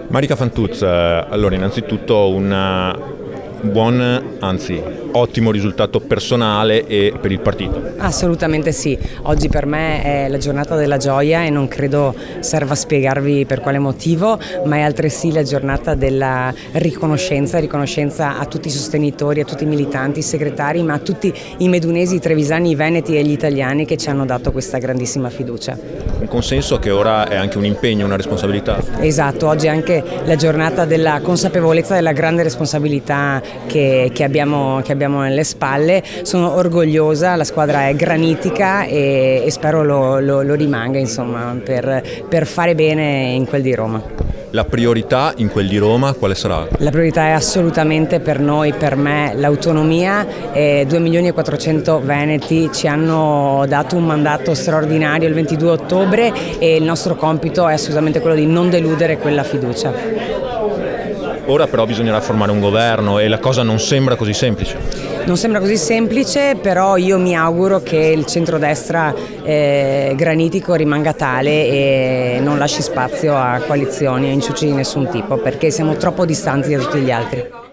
Marica Fantuz, allora innanzitutto un buon, anzi ottimo risultato personale e per il partito. Assolutamente sì, oggi per me è la giornata della gioia e non credo serva spiegarvi per quale motivo, ma è altresì la giornata della riconoscenza a tutti i sostenitori, a tutti i militanti, i segretari, ma a tutti i medunesi, i trevisani, i veneti e gli italiani che ci hanno dato questa grandissima fiducia. Un consenso che ora è anche un impegno, una responsabilità. Esatto, oggi è anche la giornata della consapevolezza della grande responsabilità che abbiamo nelle spalle. Sono orgogliosa, la squadra è granitica e spero lo rimanga, insomma, per fare bene in quel di Roma. La priorità in quel di Roma quale sarà? La priorità è assolutamente per noi, per me, l'autonomia. 2.400.000 veneti ci hanno dato un mandato straordinario il 22 ottobre e il nostro compito è assolutamente quello di non deludere quella fiducia. Ora però bisognerà formare un governo e la cosa non sembra così semplice. Non sembra così semplice, però io mi auguro che il centrodestra granitico rimanga tale e non lasci spazio a coalizioni, a inciuci di nessun tipo, perché siamo troppo distanti da tutti gli altri.